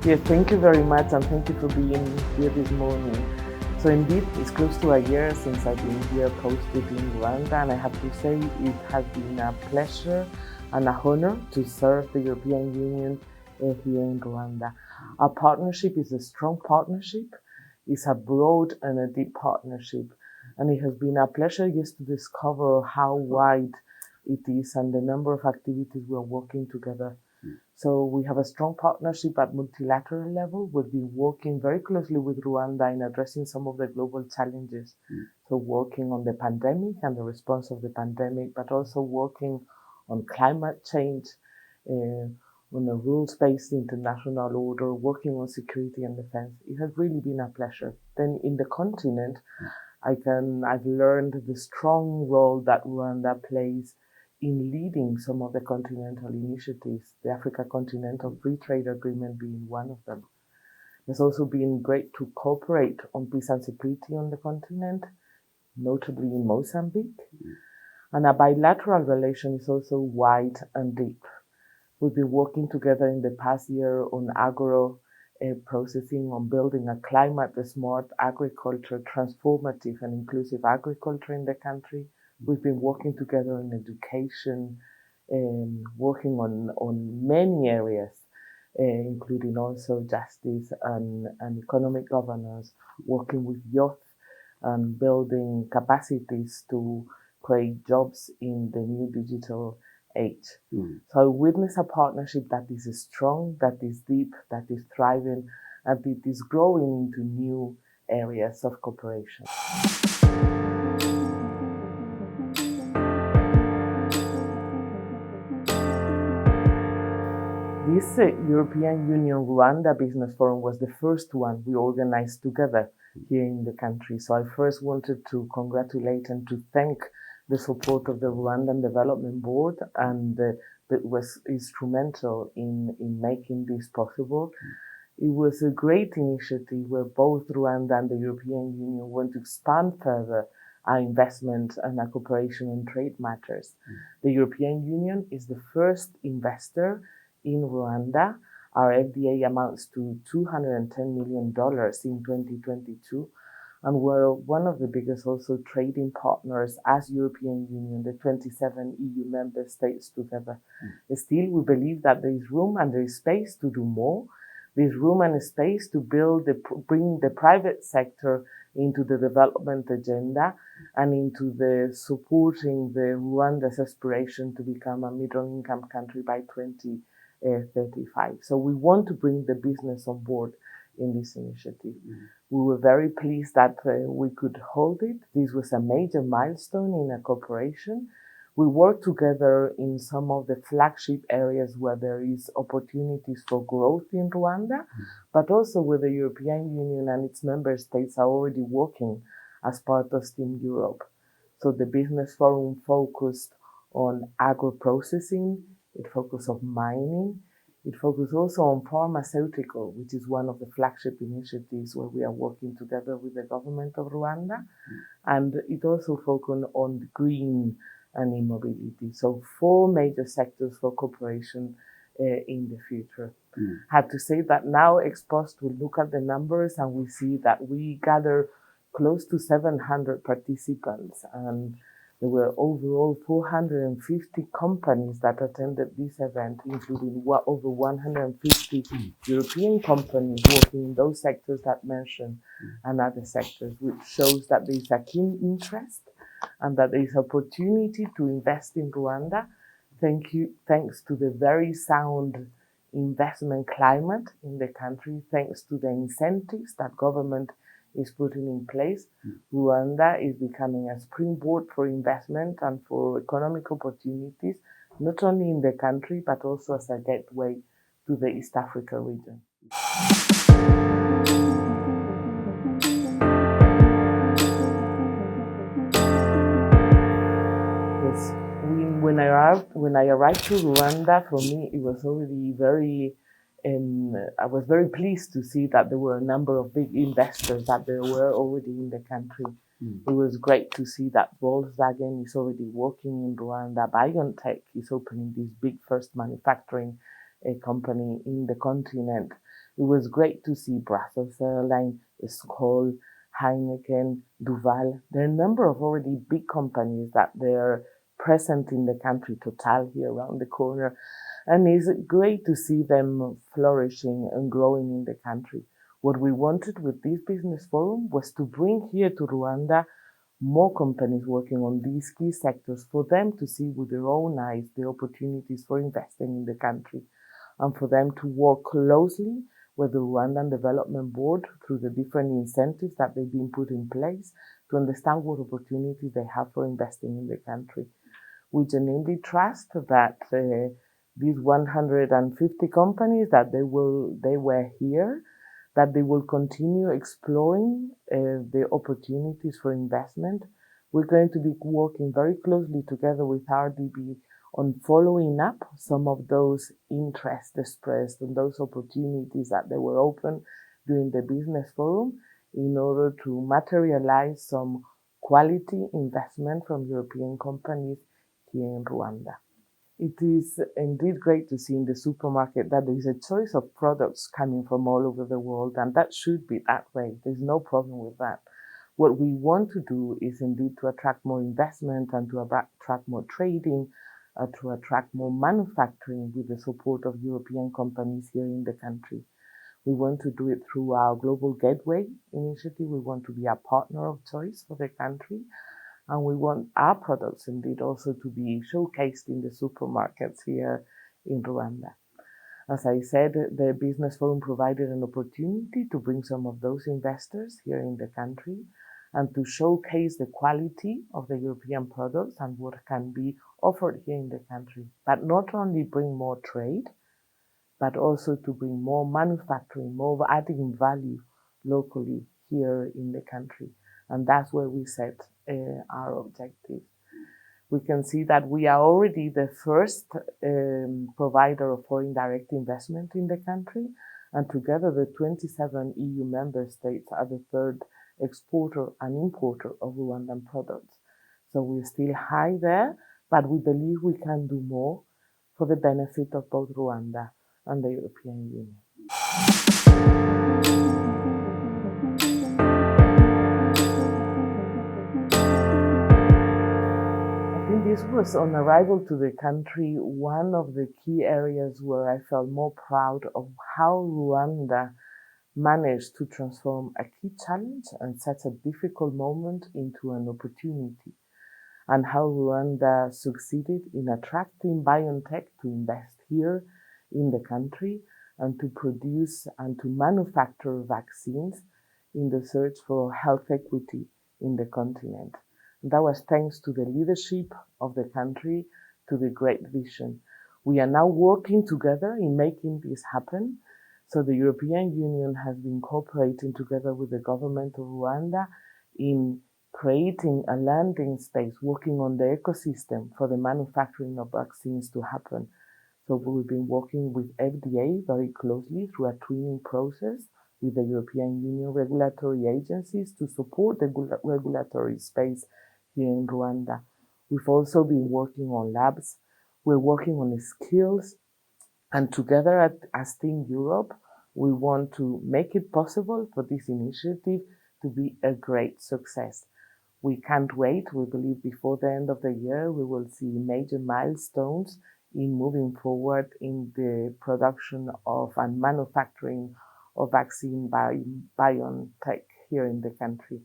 Yes, thank you very much, and thank you for being here this morning. So indeed, it's close to a year since I've been here posted in Rwanda, and I have to say it has been a pleasure and a honor to serve the European Union here in Rwanda. Our partnership is a strong partnership. It's a broad and a deep partnership, and it has been a pleasure just to discover how wide it is and the number of activities we're working together. So we have a strong partnership at multilateral level. We've been working very closely with Rwanda in addressing some of the global challenges. So working on the pandemic and the response of the pandemic, but also working on climate change, on a rules-based international order, working on security and defense. It has really been a pleasure. Then in the continent, I've learned the strong role that Rwanda plays in leading some of the continental initiatives, the Africa Continental Free Trade Agreement being one of them. It's also been great to cooperate on peace and security on the continent, notably in Mozambique. And our bilateral relation is also wide and deep. We've been working together in the past year on agro processing, on building a climate-smart agriculture, transformative and inclusive agriculture in the country. We've been working together in education, working on many areas, including also justice and economic governance, working with youth and building capacities to create jobs in the new digital age. So I witness a partnership that is strong, that is deep, that is thriving, and it is growing into new areas of cooperation. This European Union Rwanda Business Forum was the first one we organized together here in the country. So I first wanted to congratulate and to thank the support of the Rwandan Development Board, and that was instrumental in making this possible. It was a great initiative where both Rwanda and the European Union want to expand further our investment and our cooperation on trade matters. The European Union is the first investor in Rwanda. Our FDA amounts to $210 million in 2022. And we're one of the biggest also trading partners as European Union, the 27 EU member states together. Still, we believe that there is room and there is space to do more. There's room and space to bring the private sector into the development agenda and into the supporting the Rwanda's aspiration to become a middle-income country by 2035. So we want to bring the business on board in this initiative. We were very pleased that we could hold it. This was a major milestone in a cooperation. We work together in some of the flagship areas where there is opportunities for growth in Rwanda, but also where the European Union and its member states are already working as part of Steam Europe. So the Business Forum focused on agro-processing, it focused on mining, it focused also on pharmaceutical, which is one of the flagship initiatives where we are working together with the government of Rwanda. And it also focused on green and e-mobility. So 4 major sectors for cooperation in the future. I have to say that now Expost will look at the numbers and we see that we gather close to 700 participants, and there were overall 450 companies that attended this event, including over 150 European companies working in those sectors that mentioned and other sectors, which shows that there is a keen interest and that there is opportunity to invest in Rwanda. Thanks to the very sound investment climate in the country, thanks to the incentives that government is putting in place. Rwanda is becoming a springboard for investment and for economic opportunities, not only in the country, but also as a gateway to the East Africa region. Yes, when I arrived to Rwanda, for me, it was already I was very pleased to see that there were a number of big investors that there were already in the country. It was great to see that Volkswagen is already working in Rwanda. BioNTech is opening this big first manufacturing company in the continent. It was great to see Brussels Airlines, Skoll, Heineken, Duval. There are a number of already big companies that they're present in the country, Total here around the corner. And it's great to see them flourishing and growing in the country. What we wanted with this business forum was to bring here to Rwanda more companies working on these key sectors for them to see with their own eyes the opportunities for investing in the country and for them to work closely with the Rwandan Development Board through the different incentives that they've been put in place to understand what opportunities they have for investing in the country. We genuinely trust that these 150 companies that they were here, that they will continue exploring the opportunities for investment. We're going to be working very closely together with RDB on following up some of those interests expressed and those opportunities that they were open during the business forum in order to materialize some quality investment from European companies here in Rwanda. It is indeed great to see in the supermarket that there is a choice of products coming from all over the world, and that should be that way. There's no problem with that. What we want to do is indeed to attract more investment and to attract more trading, to attract more manufacturing with the support of European companies here in the country. We want to do it through our Global Gateway initiative. We want to be a partner of choice for the country. And we want our products indeed also to be showcased in the supermarkets here in Rwanda. As I said, the Business Forum provided an opportunity to bring some of those investors here in the country and to showcase the quality of the European products and what can be offered here in the country. But not only bring more trade, but also to bring more manufacturing, more adding value locally here in the country. And that's where we set our objective. We can see that we are already the first provider of foreign direct investment in the country, and together the 27 EU member states are the third exporter and importer of Rwandan products. So we're still high there, but we believe we can do more for the benefit of both Rwanda and the European Union. This was, on arrival to the country, one of the key areas where I felt more proud of how Rwanda managed to transform a key challenge and such a difficult moment into an opportunity, and how Rwanda succeeded in attracting biotech to invest here in the country and to produce and to manufacture vaccines in the search for health equity in the continent. That was thanks to the leadership of the country, to the great vision. We are now working together in making this happen. So the European Union has been cooperating together with the government of Rwanda in creating a landing space, working on the ecosystem for the manufacturing of vaccines to happen. So we've been working with FDA very closely through a twinning process with the European Union regulatory agencies to support the regulatory space here in Rwanda. We've also been working on labs. We're working on skills. And together as Team Europe, we want to make it possible for this initiative to be a great success. We can't wait. We believe before the end of the year, we will see major milestones in moving forward in the production of and manufacturing of vaccine by BioNTech here in the country.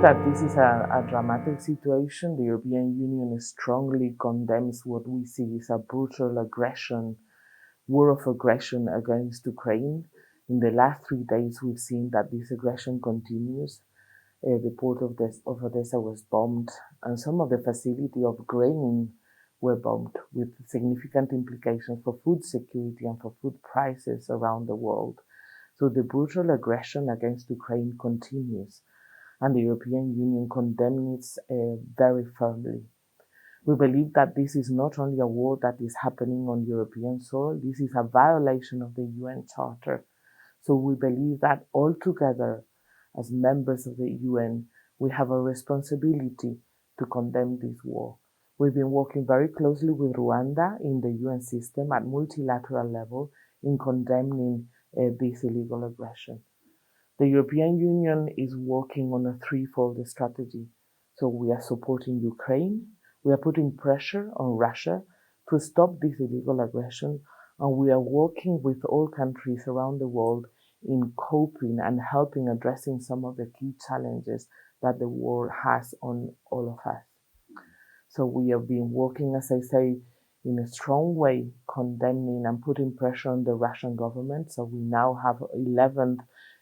That this is a dramatic situation. The European Union strongly condemns what we see as a brutal aggression, war of aggression against Ukraine. In the last 3 days, we've seen that this aggression continues. The port of Odessa was bombed, and some of the facility of grain were bombed, with significant implications for food security and for food prices around the world. So the brutal aggression against Ukraine continues, and the European Union condemns it very firmly. We believe that this is not only a war that is happening on European soil, this is a violation of the UN Charter. So we believe that all together, as members of the UN, we have a responsibility to condemn this war. We've been working very closely with Rwanda in the UN system at multilateral level in condemning this illegal aggression. The European Union is working on a threefold strategy. So we are supporting Ukraine, we are putting pressure on Russia to stop this illegal aggression, and we are working with all countries around the world in coping and helping addressing some of the key challenges that the war has on all of us. So we have been working, as I say, in a strong way, condemning and putting pressure on the Russian government. So we now have 11th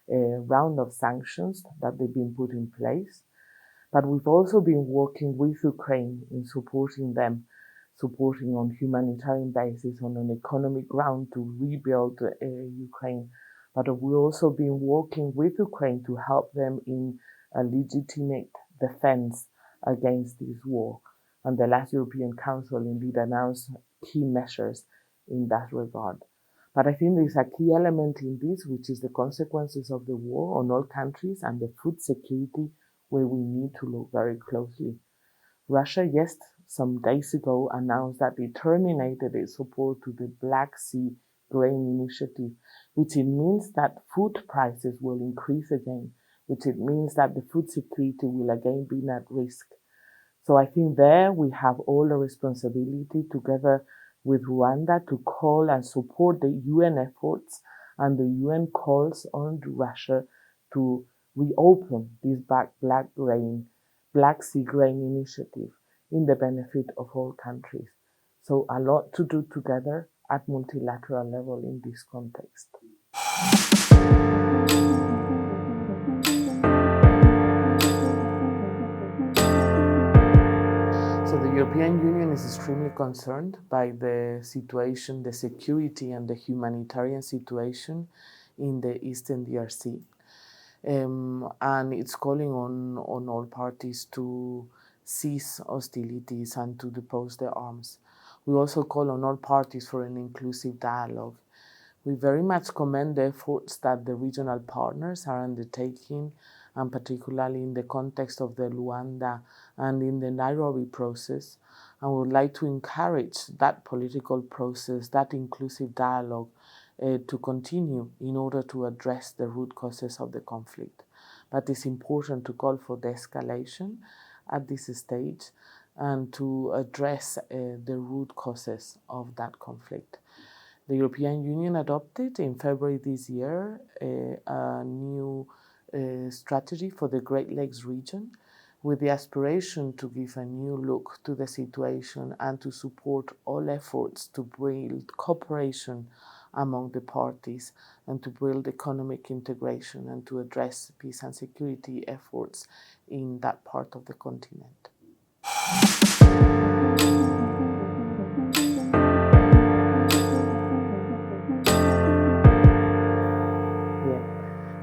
round of sanctions that they've been put in place. But we've also been working with Ukraine in supporting them, supporting on humanitarian basis, on an economic ground to rebuild Ukraine. But we've also been working with Ukraine to help them in a legitimate defense against this war. And the last European Council indeed announced key measures in that regard. But I think there's a key element in this, which is the consequences of the war on all countries and the food security, where we need to look very closely. Russia, yes, some days ago announced that it terminated its support to the Black Sea Grain Initiative, which it means that food prices will increase again, which it means that the food security will again be at risk. So I think there we have all a responsibility together with Rwanda to call and support the UN efforts and the UN calls on Russia to reopen this Black Sea Grain Initiative in the benefit of all countries. So a lot to do together at multilateral level in this context. So the European Union is extremely concerned by the situation, the security and the humanitarian situation in the Eastern DRC. And it's calling on all parties to cease hostilities and to depose their arms. We also call on all parties for an inclusive dialogue. We very much commend the efforts that the regional partners are undertaking, and particularly in the context of the Rwanda and in the Nairobi process, and would like to encourage that political process, that inclusive dialogue, to continue in order to address the root causes of the conflict. But it's important to call for de-escalation at this stage and to address the root causes of that conflict. The European Union adopted in February this year a new strategy for the Great Lakes region, with the aspiration to give a new look to the situation and to support all efforts to build cooperation among the parties and to build economic integration and to address peace and security efforts in that part of the continent.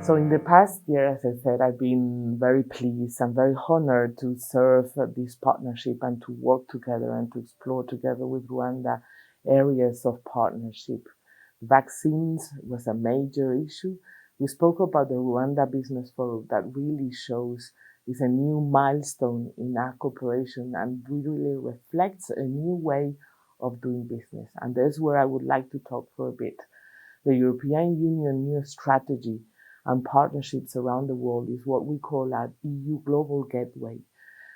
So in the past year, as I said, I've been very pleased and very honored to serve this partnership and to work together and to explore together with Rwanda areas of partnership. Vaccines was a major issue. We spoke about the Rwanda Business Forum that really shows is a new milestone in our cooperation and really reflects a new way of doing business. And that's where I would like to talk for a bit. The European Union new strategy and partnerships around the world is what we call our EU Global Gateway,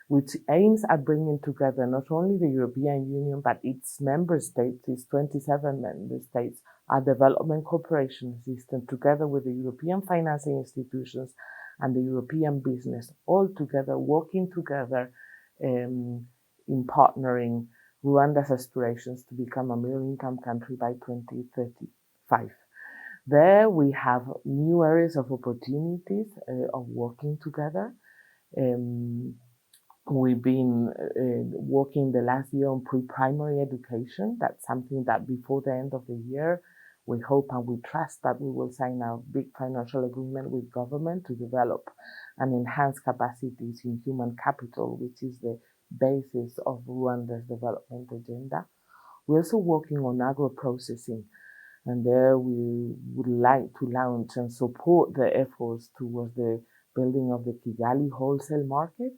which aims at bringing together not only the European Union, but its member states, its 27 member states, our development cooperation system, together with the European financing institutions and the European business, all together, working together in partnering Rwanda's aspirations to become a middle-income country by 2035. There we have new areas of opportunities of working together. We've been working the last year on pre-primary education. That's something that before the end of the year, we hope and we trust that we will sign a big financial agreement with government to develop and enhance capacities in human capital, which is the basis of Rwanda's development agenda. We're also working on agro-processing. And there we would like to launch and support the efforts towards the building of the Kigali wholesale market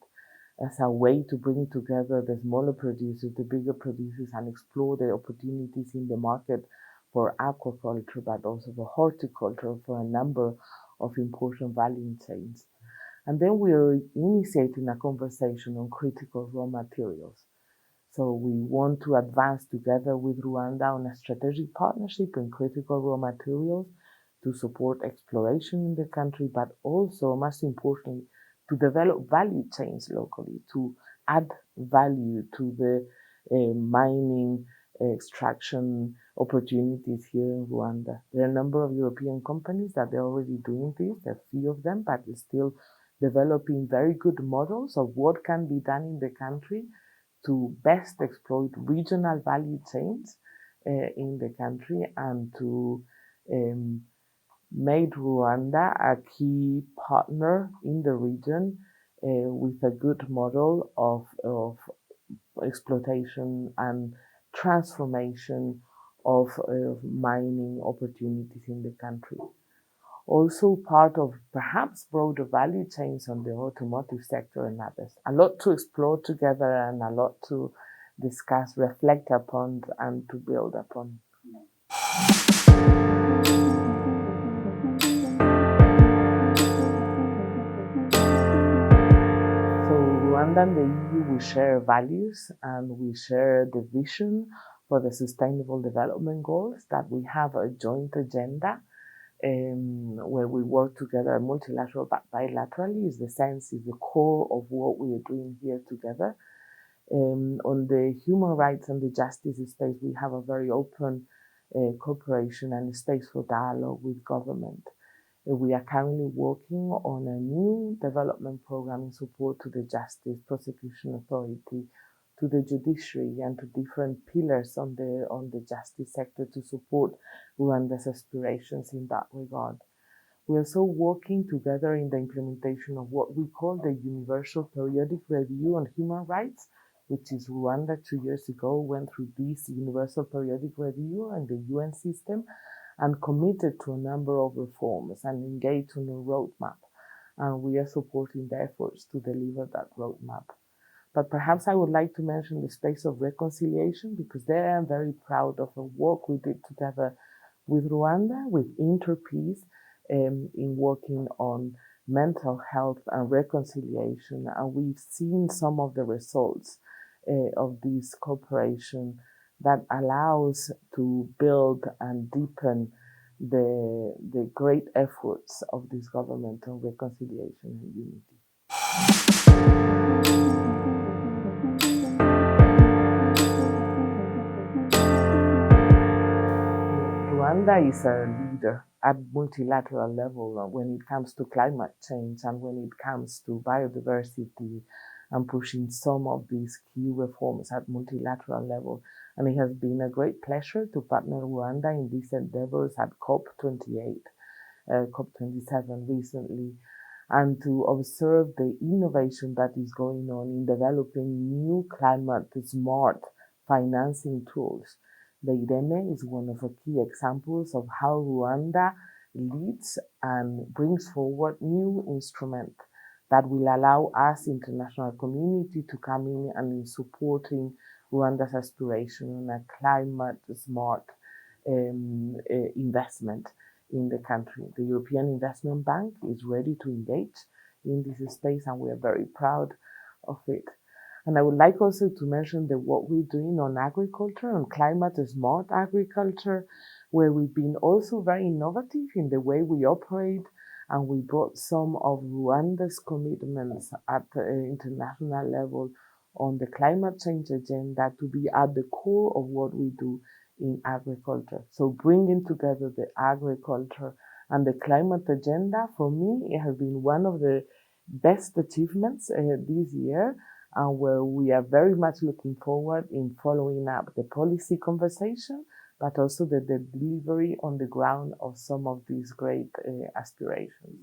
as a way to bring together the smaller producers, the bigger producers, and explore the opportunities in the market for aquaculture, but also for horticulture, for a number of important value chains. And then we are initiating a conversation on critical raw materials. So we want to advance together with Rwanda on a strategic partnership in critical raw materials to support exploration in the country, but also, most importantly, to develop value chains locally, to add value to the mining extraction opportunities here in Rwanda. There are a number of European companies that are already doing this. There are few of them, but still developing very good models of what can be done in the country to best exploit regional value chains in the country and to make Rwanda a key partner in the region with a good model of exploitation and transformation of mining opportunities in the country. Also part of perhaps broader value chains on the automotive sector and others. A lot to explore together and a lot to discuss, reflect upon, and to build upon. So Rwanda and the EU, we share values and we share the vision for the Sustainable Development Goals, that we have a joint agenda where we work together multilateral but bilaterally. Is the sense, is the core of what we are doing here together. On the human rights and the justice space, we have a very open cooperation and space for dialogue with government. We are currently working on a new development program in support to the Justice Prosecution Authority, to the judiciary, and to different pillars on the justice sector to support Rwanda's aspirations in that regard. We are also working together in the implementation of what we call the Universal Periodic Review on Human Rights, which is Rwanda 2 years ago went through this Universal Periodic Review and the UN system and committed to a number of reforms and engaged on a roadmap. And we are supporting the efforts to deliver that roadmap. But perhaps I would like to mention the space of reconciliation, because there I am very proud of the work we did together with Rwanda, with Interpeace, in working on mental health and reconciliation. And we've seen some of the results of this cooperation that allows to build and deepen the great efforts of this government on reconciliation and unity. Rwanda is a leader at multilateral level when it comes to climate change and when it comes to biodiversity and pushing some of these key reforms at multilateral level. And it has been a great pleasure to partner Rwanda in these endeavors at COP28, COP27 recently, and to observe the innovation that is going on in developing new climate-smart financing tools. The IREME is one of the key examples of how Rwanda leads and brings forward new instruments that will allow us, international community, to come in and in supporting Rwanda's aspiration on a climate-smart investment in the country. The European Investment Bank is ready to engage in this space, and we are very proud of it. And I would like also to mention that what we're doing on agriculture, on climate-smart agriculture, where we've been also very innovative in the way we operate, and we brought some of Rwanda's commitments at the international level on the climate change agenda to be at the core of what we do in agriculture. So bringing together the agriculture and the climate agenda, for me, it has been one of the best achievements this year, and where we are very much looking forward in following up the policy conversation, but also the delivery on the ground of some of these great aspirations.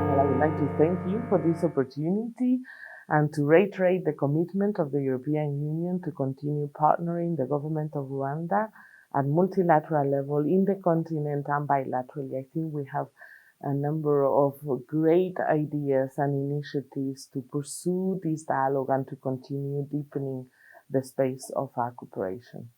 Well, I would like to thank you for this opportunity and to reiterate the commitment of the European Union to continue partnering the government of Rwanda at multilateral level in the continent and bilaterally. I think we have a number of great ideas and initiatives to pursue this dialogue and to continue deepening the space of our cooperation.